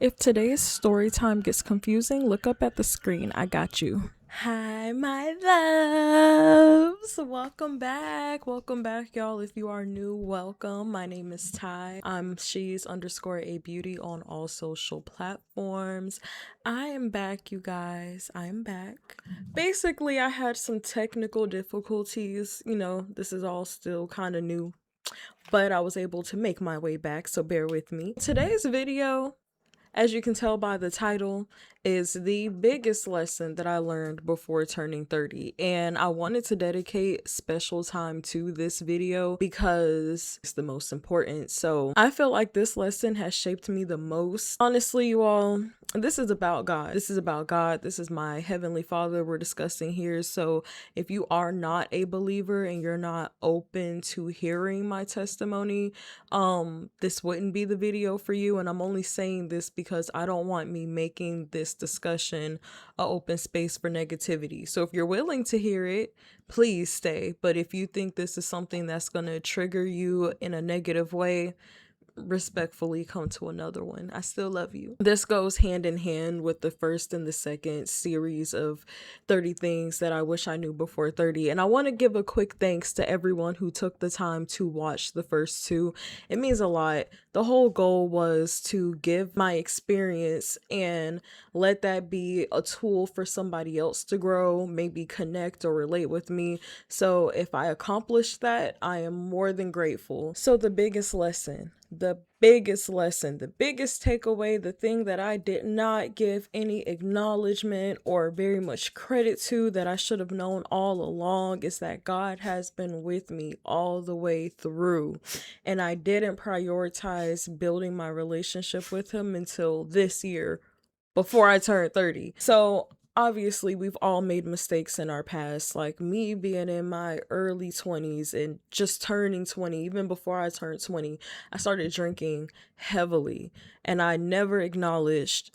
If today's story time gets confusing, look up at the screen. I got you. Hi, my loves. Welcome back. Welcome back, y'all. If you are new, welcome. My name is Ty. I'm she's underscore a beauty on all social platforms. I am back, you guys. I am back. Basically, I had some technical difficulties. This is all still kind of new, but I was able to make my way back, so bear with me. Today's video, as you can tell by the title, is the biggest lesson that I learned before turning 30. And I wanted to dedicate special time to this video because it's the most important. So I feel like this lesson has shaped me the most. Honestly, you all, this is about God. This is about God. This is my Heavenly Father we're discussing here. So if you are not a believer and you're not open to hearing my testimony, this wouldn't be the video for you. And I'm only saying this because I don't want me making this discussion a open space for negativity. So if you're willing to hear it, please stay. But if you think this is something that's going to trigger you in a negative way, respectfully come to another one. I still love you. This goes hand in hand with the first and the second series of 30 things that I wish I knew before 30. And I want to give a quick thanks to everyone who took the time to watch the first two. It means a lot. The whole goal was to give my experience and let that be a tool for somebody else to grow, maybe connect or relate with me. So if I accomplished that, I am more than grateful. So the biggest lesson, the biggest takeaway, the thing that I did not give any acknowledgement or very much credit to, that I should have known all along, is that God has been with me all the way through. And I didn't prioritize building my relationship with him until this year, before I turned 30. So obviously we've all made mistakes in our past, like me being in my early 20s and just turning 20. Even before I turned 20, I started drinking heavily, and I never acknowledged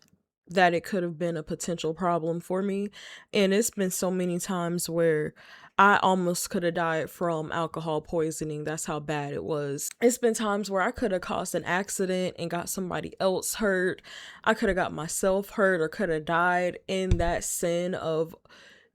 that it could have been a potential problem for me. And it's been so many times where I almost could have died from alcohol poisoning. That's how bad it was. It's been times where I could have caused an accident and got somebody else hurt. I could have got myself hurt or could have died in that sin of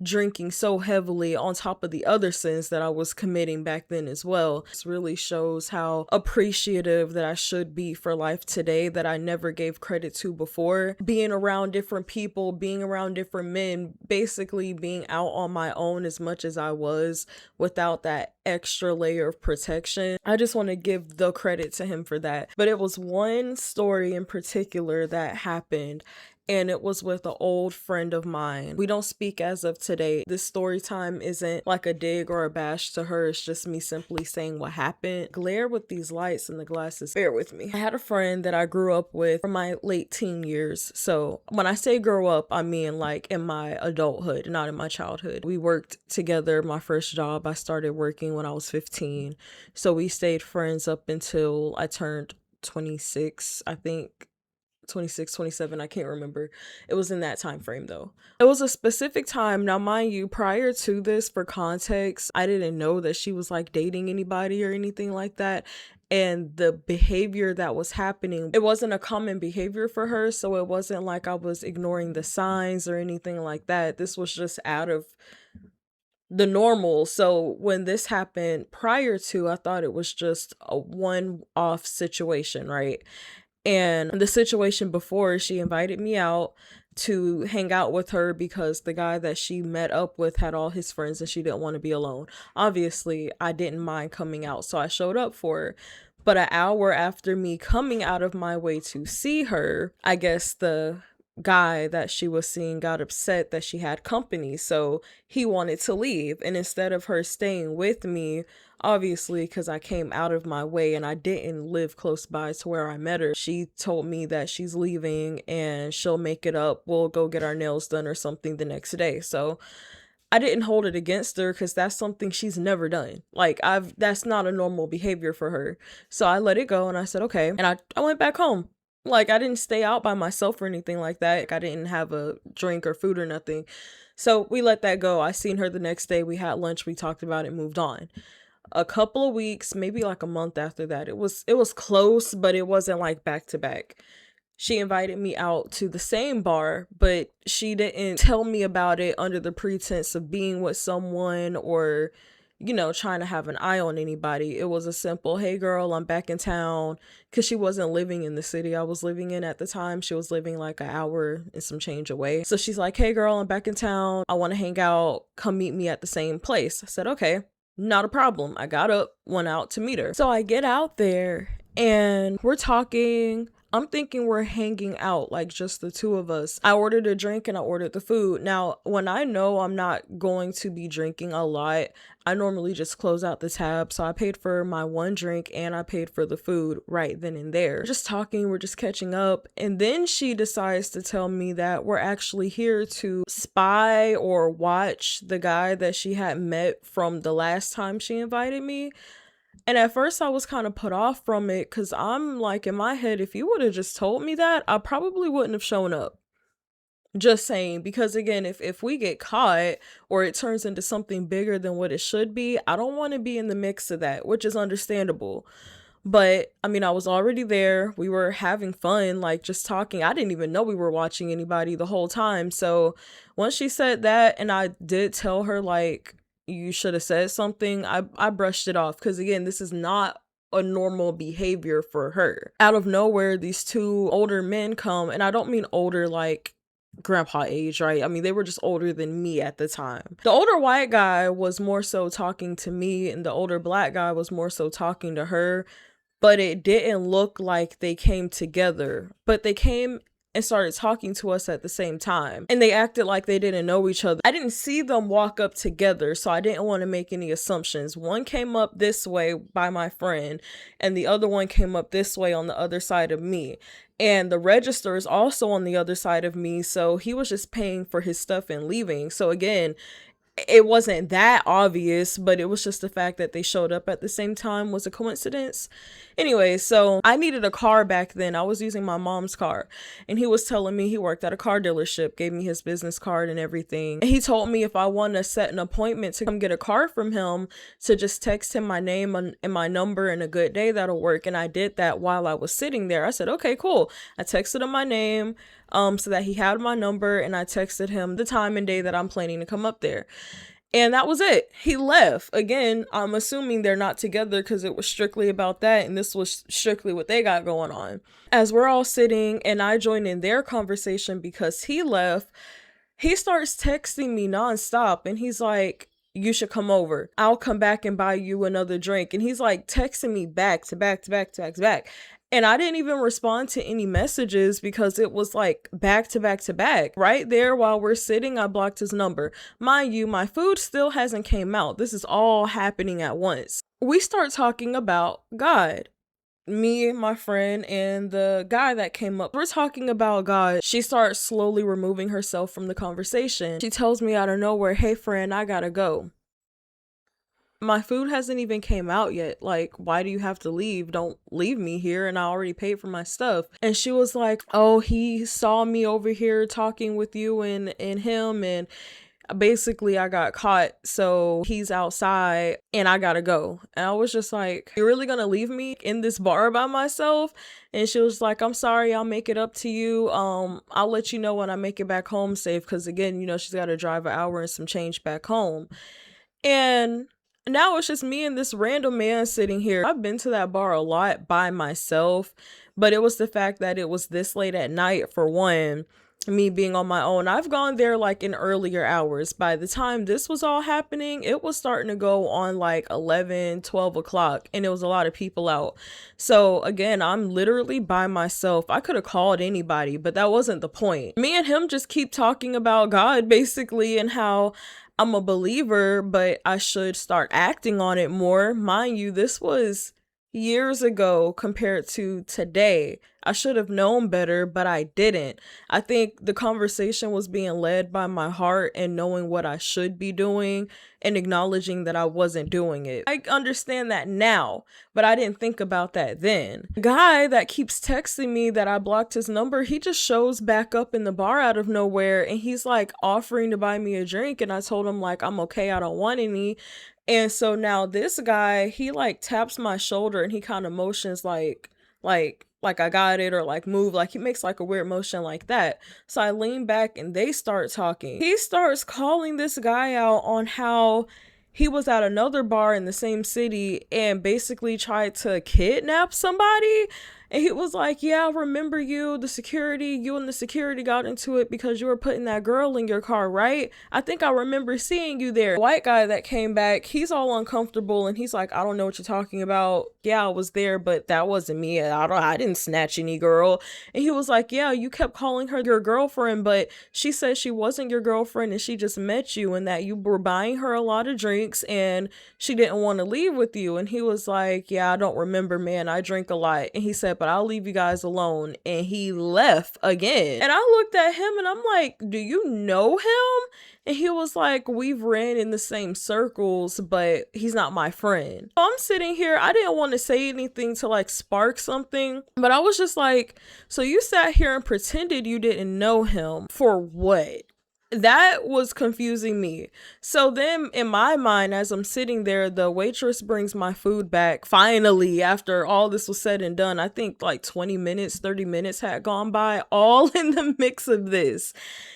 drinking so heavily on top of the other sins that I was committing back then as well. This really shows how appreciative that I should be for life today, that I never gave credit to before. Being around different people, being around different men, basically being out on my own as much as I was without that extra layer of protection. I just want to give the credit to him for that. But it was one story in particular that happened, and it was with an old friend of mine. We don't speak as of today. This story time isn't like a dig or a bash to her. It's just me simply saying what happened. Glare with these lights and the glasses. Bear with me. I had a friend that I grew up with for my late teen years. So when I say grow up, I mean like in my adulthood, not in my childhood. We worked together. My first job, I started working when I was 15. So we stayed friends up until I turned 26, I think. 26, 27, I can't remember. It was in that time frame though. It was a specific time. Now, mind you, prior to this, for context, I didn't know that she was like dating anybody or anything like that. And the behavior that was happening, it wasn't a common behavior for her. So it wasn't like I was ignoring the signs or anything like that. This was just out of the normal. So when this happened prior to, I thought it was just a one-off situation, right? And the situation before, she invited me out to hang out with her because the guy that she met up with had all his friends and she didn't want to be alone. Obviously, I didn't mind coming out, so I showed up for her. But an hour after me coming out of my way to see her, I guess the guy that she was seeing got upset that she had company, so he wanted to leave. And instead of her staying with me, obviously because I came out of my way and I didn't live close by to where I met her, she told me that she's leaving and she'll make it up. We'll go get our nails done or something the next day. So I didn't hold it against her because that's something she's never done. Like, that's not a normal behavior for her. So I let it go and I said, okay. And I went back home. Like, I didn't stay out by myself or anything like that. Like, I didn't have a drink or food or nothing. So we let that go. I seen her the next day. We had lunch. We talked about it, moved on. A couple of weeks, maybe like a month after that, it was close, but it wasn't like back to back. she invited me out to the same bar, but she didn't tell me about it under the pretense of being with someone or, trying to have an eye on anybody. It was a simple, hey girl, I'm back in town. Because she wasn't living in the city I was living in at the time. She was living like an hour and some change away. So she's like, hey girl, I'm back in town. I want to hang out. Come meet me at the same place. I said, okay, not a problem. I got up, went out to meet her. So I get out there and we're talking. I'm thinking we're hanging out, like just the two of us. I ordered a drink and I ordered the food. Now, when I know I'm not going to be drinking a lot, I normally just close out the tab. So I paid for my one drink and I paid for the food right then and there. We're just talking, we're just catching up. And then she decides to tell me that we're actually here to spy or watch the guy that she had met from the last time she invited me. And at first I was kind of put off from it because I'm like, in my head, if you would have just told me that, I probably wouldn't have shown up. Just saying, because again, if we get caught or it turns into something bigger than what it should be, I don't want to be in the mix of that, which is understandable. But I mean, I was already there. We were having fun, like just talking. I didn't even know we were watching anybody the whole time. So once she said that, and I did tell her, like, you should have said something, I brushed it off because again, this is not a normal behavior for her. Out of nowhere, these two older men come, and I don't mean older like grandpa age, right? I mean, they were just older than me at the time. The older white guy was more so talking to me, and the older black guy was more so talking to her, but it didn't look like they came together. But they came and started talking to us at the same time, and they acted like they didn't know each other. I didn't see them walk up together, so I didn't want to make any assumptions. One came up this way by my friend, and the other one came up this way on the other side of me. And the register is also on the other side of me, so he was just paying for his stuff and leaving. So again, it wasn't that obvious, but it was just the fact that they showed up at the same time was a coincidence. Anyway, so I needed a car back then. I was using my mom's car, and he was telling me he worked at a car dealership, gave me his business card and everything. And he told me if I want to set an appointment to come get a car from him, to just text him my name and my number and a good day that'll work. And I did that while I was sitting there. I said, okay, cool. I texted him my name, so that he had my number, and I texted him the time and day that I'm planning to come up there. And that was it. He left. Again, I'm assuming they're not together because it was strictly about that, and this was strictly what they got going on. As we're all sitting and I joined in their conversation because he left, he starts texting me nonstop, and he's like, you should come over. I'll come back and buy you another drink. And he's like texting me back to back to back to back to back. And I didn't even respond to any messages because it was like back to back to back. Right there while we're sitting, I blocked his number. Mind you, my food still hasn't came out. This is all happening at once. We start talking about God. Me, my friend, and the guy that came up. We're talking about God. She starts slowly removing herself from the conversation. She tells me out of nowhere, hey friend, I gotta go. My food hasn't even came out yet. Like, why do you have to leave? Don't leave me here, and I already paid for my stuff. And she was like, oh, he saw me over here talking with you and him, and basically I got caught, so he's outside and I gotta go. And I was just like, you're really gonna leave me in this bar by myself? And she was like, I'm sorry, I'll make it up to you. I'll let you know when I make it back home safe, because again, she's got to drive an hour and some change back home. And now it's just me and this random man sitting here. I've been to that bar a lot by myself, but it was the fact that it was this late at night, for one, me being on my own. I've gone there like in earlier hours. By the time this was all happening, it was starting to go on like 11, 12 o'clock, and it was a lot of people out. So again, I'm literally by myself. I could have called anybody, but that wasn't the point. Me and him just keep talking about God basically, and how I'm a believer, but I should start acting on it more. Mind you, this was years ago compared to today. I should have known better, but I didn't. I think the conversation was being led by my heart and knowing what I should be doing and acknowledging that I wasn't doing it. I understand that now, but I didn't think about that then. The guy that keeps texting me that I blocked his number, he just shows back up in the bar out of nowhere, and he's like offering to buy me a drink, and I told him like, I'm okay, I don't want any. And so now this guy, he like taps my shoulder and he kind of motions like like I got it, or like move, like he makes like a weird motion like that. So I lean back and they start talking. He starts calling this guy out on how he was at another bar in the same city and basically tried to kidnap somebody. And he was like, yeah, I remember you and the security got into it because you were putting that girl in your car, right? I think I remember seeing you there. The white guy that came back, he's all uncomfortable and he's like, I don't know what you're talking about. Yeah, I was there, but that wasn't me. I didn't snatch any girl. And he was like, yeah, you kept calling her your girlfriend, but she said she wasn't your girlfriend and she just met you and that you were buying her a lot of drinks and she didn't want to leave with you. And he was like, yeah, I don't remember, man. I drink a lot. And he said, but I'll leave you guys alone. And he left again. And I looked at him and I'm like, do you know him? And he was like, we've ran in the same circles, but he's not my friend. So I'm sitting here. I didn't want to say anything to like spark something, but I was just like, so you sat here and pretended you didn't know him for what? That was confusing me. So then in my mind, as I'm sitting there, the waitress brings my food back. Finally, after all this was said and done, I think like 20 minutes, 30 minutes had gone by, all in the mix of this.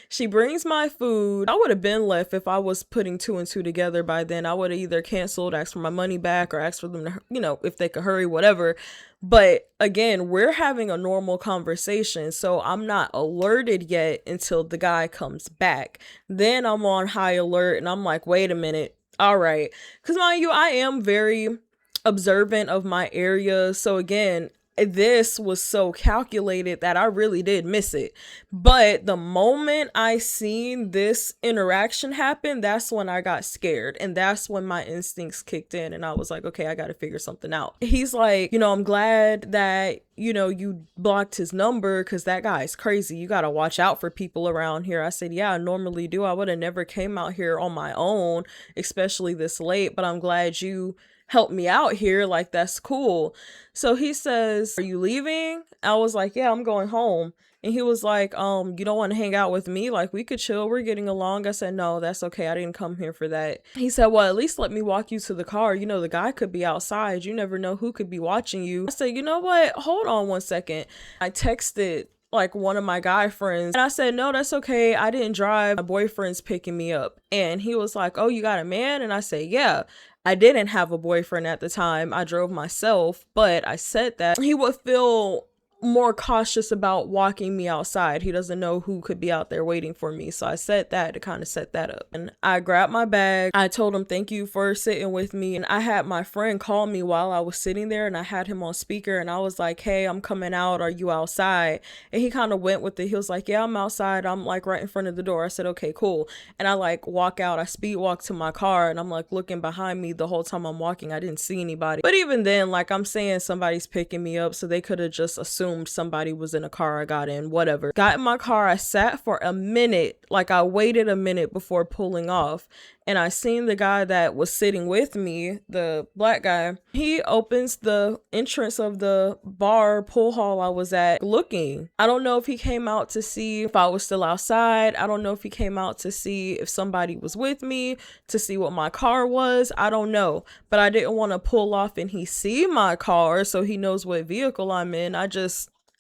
She brings my food. I would have been left if I was putting two and two together by then. I would have either canceled, asked for my money back, or asked for them to, if they could hurry, whatever. But again, we're having a normal conversation, so I'm not alerted yet until the guy comes back. Then I'm on high alert and I'm like, wait a minute. All right. Because mind you, I am very observant of my area. So again, this was so calculated that I really did miss it. But the moment I seen this interaction happen, that's when I got scared. And that's when my instincts kicked in. And I was like, okay, I got to figure something out. He's like, I'm glad that, you blocked his number because that guy's crazy. You got to watch out for people around here. I said, yeah, I normally do. I would have never came out here on my own, especially this late. But I'm glad you help me out here. Like, that's cool. So he says, are you leaving? I was like, yeah, I'm going home. And he was like, you don't want to hang out with me? Like, we could chill. We're getting along. I said, no, that's okay. I didn't come here for that. He said, well, at least let me walk you to the car. The guy could be outside. You never know who could be watching you. I said, you know what? Hold on one second. I texted like one of my guy friends and I said, no, that's okay. I didn't drive. My boyfriend's picking me up. And he was like, oh, you got a man? And I said, yeah. I didn't have a boyfriend at the time. I drove myself, but I said that he would feel more cautious about walking me outside. He doesn't know who could be out there waiting for me. So I said that to kind of set that up. And I grabbed my bag. I told him, thank you for sitting with me. And I had my friend call me while I was sitting there and I had him on speaker and I was like, hey, I'm coming out. Are you outside? And he kind of went with it. He was like, yeah, I'm outside. I'm like right in front of the door. I said, okay, cool. And I like walk out. I speed walk to my car and I'm like looking behind me the whole time I'm walking. I didn't see anybody. But even then, like I'm saying, somebody's picking me up. So they could have just assumed somebody was in a car I got in, whatever. Got in my car, I sat for a minute, like I waited a minute before pulling off. And I seen the guy that was sitting with me, the black guy, he opens the entrance of the bar pool hall I was at looking. I don't know if he came out to see if I was still outside. I don't know if he came out to see if somebody was with me, to see what my car was. I don't know. But I didn't want to pull off and he see my car so he knows what vehicle I'm in.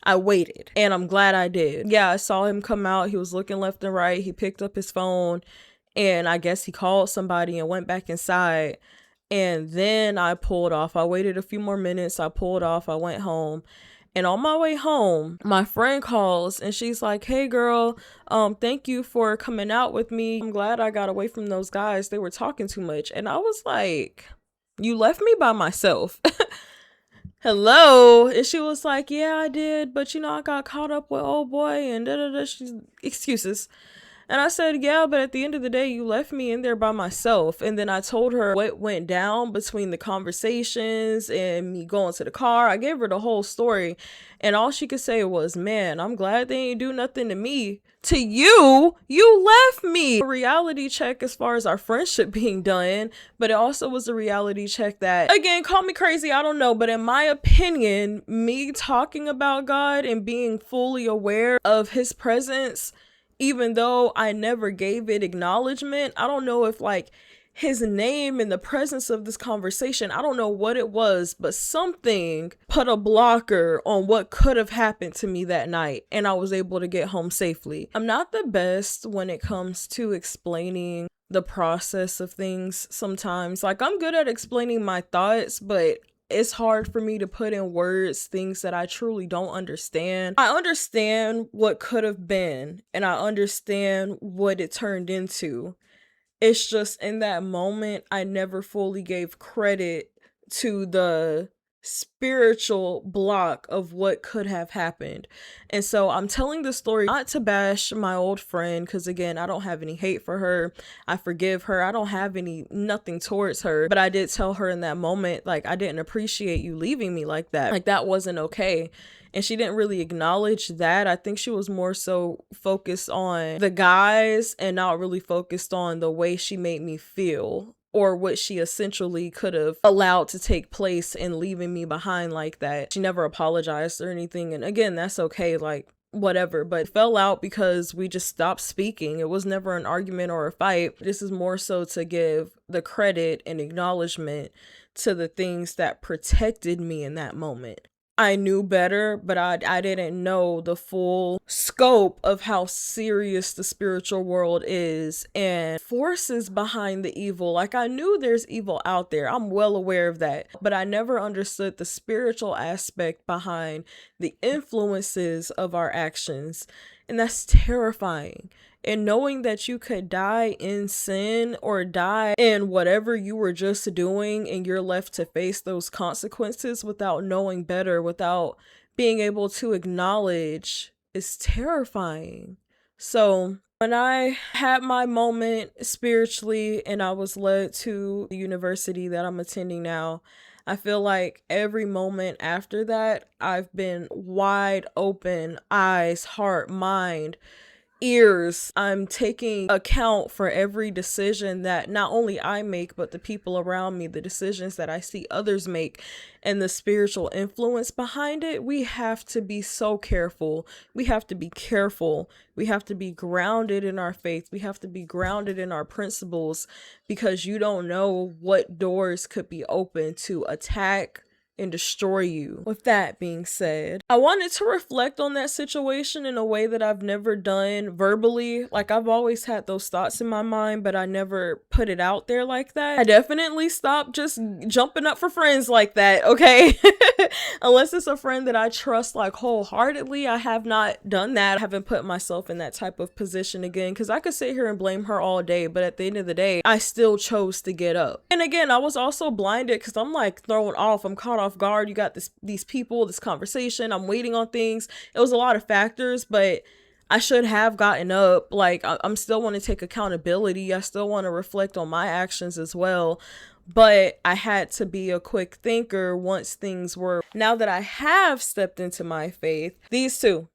I waited and I'm glad I did. Yeah, I saw him come out. He was looking left and right. He picked up his phone. And I guess he called somebody and went back inside. And then I pulled off. I waited a few more minutes. I pulled off. I went home. And on my way home, my friend calls and she's like, hey girl, thank you for coming out with me. I'm glad I got away from those guys. They were talking too much. And I was like, you left me by myself. Hello. And she was like, yeah, I did. But I got caught up with old boy and She's excuses. And I said, yeah, but at the end of the day, you left me in there by myself. And then I told her what went down between the conversations and me going to the car. I gave her the whole story. And all she could say was, man, I'm glad they ain't do nothing to me. To you, you left me. A reality check as far as our friendship being done. But it also was a reality check that, again, call me crazy, I don't know. But in my opinion, me talking about God and being fully aware of his presence, even though I never gave it acknowledgement, I don't know if like his name in the presence of this conversation. I don't know what it was, but something put a blocker on what could have happened to me that night, and I was able to get home safely. I'm not the best when it comes to explaining the process of things sometimes. Like, I'm good at explaining my thoughts, but it's hard for me to put in words things that I truly don't understand. I understand what could have been, and I understand what it turned into. It's just in that moment, I never fully gave credit to the spiritual block of what could have happened. And so I'm telling this story not to bash my old friend, because again, I don't have any hate for her. I forgive her. I don't have nothing towards her. But I did tell her in that moment, like, I didn't appreciate you leaving me like that. Like, that wasn't okay. And she didn't really acknowledge that. I think she was more so focused on the guys and not really focused on the way she made me feel, or what she essentially could have allowed to take place in leaving me behind like that. She never apologized or anything. And again, that's okay, like, whatever. But it fell out because we just stopped speaking. It was never an argument or a fight. This is more so to give the credit and acknowledgement to the things that protected me in that moment. I knew better, but I didn't know the full scope of how serious the spiritual world is and forces behind the evil. Like, I knew there's evil out there. I'm well aware of that. But I never understood the spiritual aspect behind the influences of our actions. And that's terrifying. And knowing that you could die in sin or die in whatever you were just doing, and you're left to face those consequences without knowing better, without being able to acknowledge, is terrifying. So when I had my moment spiritually and I was led to the university that I'm attending now, I feel like every moment after that, I've been wide open, eyes, heart, mind, ears. I'm taking account for every decision that not only I make, but the people around me, the decisions that I see others make, and the spiritual influence behind it. We have to be so careful. We have to be careful. We have to be grounded in our faith. We have to be grounded in our principles, because you don't know what doors could be open to attack and destroy you. With that being said, I wanted to reflect on that situation in a way that I've never done verbally. Like, I've always had those thoughts in my mind, but I never put it out there like that. I definitely stopped just jumping up for friends like that, okay? Unless it's a friend that I trust like wholeheartedly, I have not done that. I haven't put myself in that type of position again, because I could sit here and blame her all day, but at the end of the day, I still chose to get up. And again, I was also blinded because I'm like thrown off. I'm caught off guard. You got these people, this conversation, I'm waiting on things. It was a lot of factors, but I should have gotten up. Like, I'm still want to take accountability. I still want to reflect on my actions as well. But I had to be a quick thinker once things were. Now that I have stepped into my faith, these two.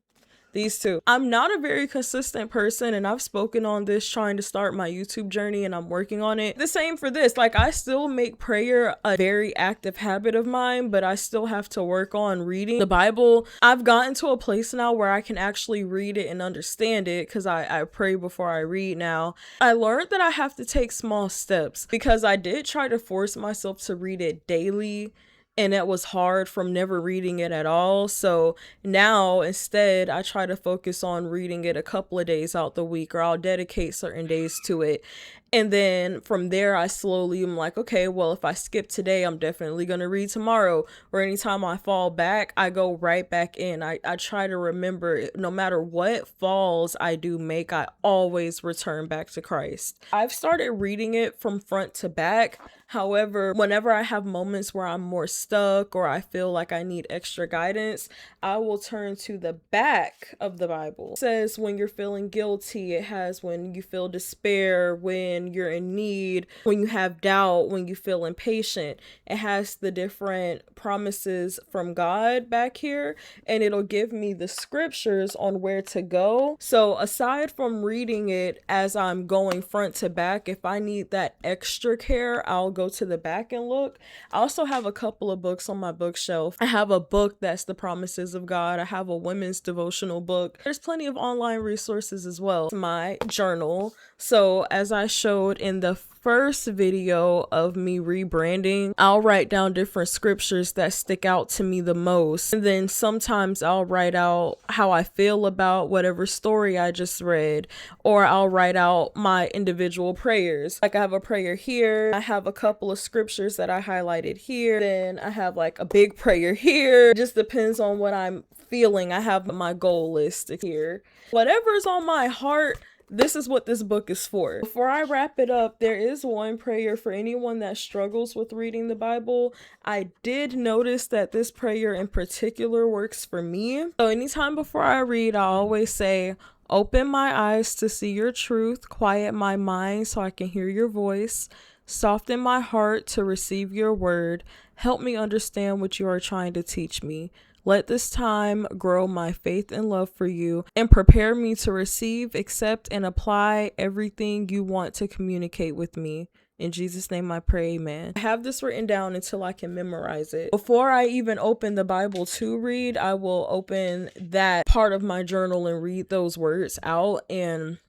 I'm not a very consistent person, and I've spoken on this trying to start my YouTube journey, and I'm working on it. The same for this. Like, I still make prayer a very active habit of mine, but I still have to work on reading the Bible. I've gotten to a place now where I can actually read it and understand it, because I pray before I read now. I learned that I have to take small steps, because I did try to force myself to read it daily, and it was hard from never reading it at all. So now instead, I try to focus on reading it a couple of days out the week, or I'll dedicate certain days to it. And then from there, I slowly am like, okay, well, if I skip today, I'm definitely going to read tomorrow. Or anytime I fall back, I go right back in. I try to remember, no matter what falls I do make, I always return back to Christ. I've started reading it from front to back. However, whenever I have moments where I'm more stuck or I feel like I need extra guidance, I will turn to the back of the Bible. It says when you're feeling guilty. It has when you feel despair, when you're in need, when you have doubt, when you feel impatient. It has the different promises from God back here, and it'll give me the scriptures on where to go. So aside from reading it as I'm going front to back, if I need that extra care, I'll go to the back and look. I also have a couple of books on my bookshelf. I have a book that's the promises of God. I have a women's devotional book. There's plenty of online resources as well. My journal. So as I showed in the first video of me rebranding, I'll write down different scriptures that stick out to me the most. And then sometimes I'll write out how I feel about whatever story I just read, or I'll write out my individual prayers. Like I have a prayer here, I have a couple of scriptures that I highlighted here, then I have like a big prayer here. It just depends on what I'm feeling. I have my goal list here. Whatever's on my heart, this is what this book is for. Before I wrap it up, there is one prayer for anyone that struggles with reading the Bible. I did notice that this prayer in particular works for me. So anytime before I read, I always say, open my eyes to see your truth, quiet my mind so I can hear your voice, soften my heart to receive your word, help me understand what you are trying to teach me. Let this time grow my faith and love for you and prepare me to receive, accept, and apply everything you want to communicate with me. In Jesus' name I pray, amen. I have this written down until I can memorize it. Before I even open the Bible to read, I will open that part of my journal and read those words out, and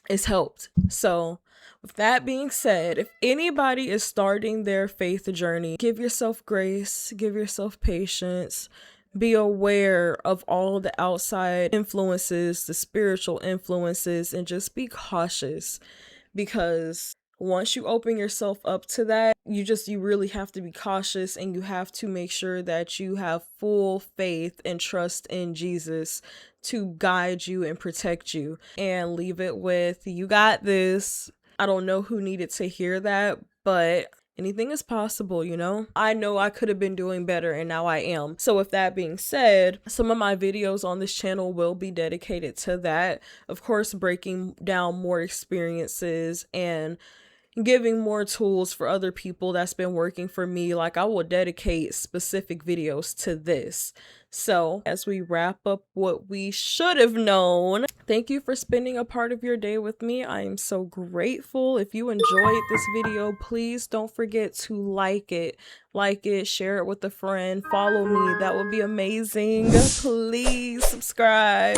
it's helped. So with that being said, if anybody is starting their faith journey, give yourself grace, give yourself patience. Be aware of all the outside influences, the spiritual influences, and just be cautious, because once you open yourself up to that, you really have to be cautious, and you have to make sure that you have full faith and trust in Jesus to guide you and protect you, and leave it with, you got this. I don't know who needed to hear that, but anything is possible, you know? I know I could have been doing better, and now I am. So with that being said, some of my videos on this channel will be dedicated to that. Of course, breaking down more experiences and giving more tools for other people that's been working for me. Like I will dedicate specific videos to this. So as we wrap up what we should have known, thank you for spending a part of your day with me. I am so grateful. If you enjoyed this video, please don't forget to like it, share it with a friend, follow me. That would be amazing. Please subscribe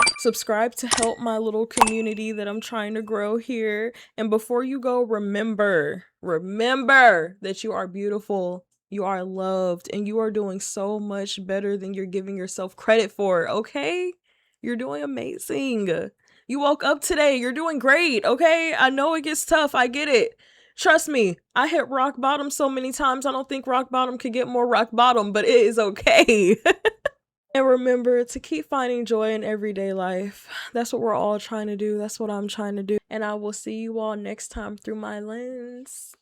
to help my little community that I'm trying to grow here. And before you go, remember that you are beautiful. You are loved, and you are doing so much better than you're giving yourself credit for, okay? You're doing amazing. You woke up today. You're doing great, okay? I know it gets tough. I get it. Trust me, I hit rock bottom so many times. I don't think rock bottom could get more rock bottom, but it is okay. And remember to keep finding joy in everyday life. That's what we're all trying to do. That's what I'm trying to do. And I will see you all next time through my lens.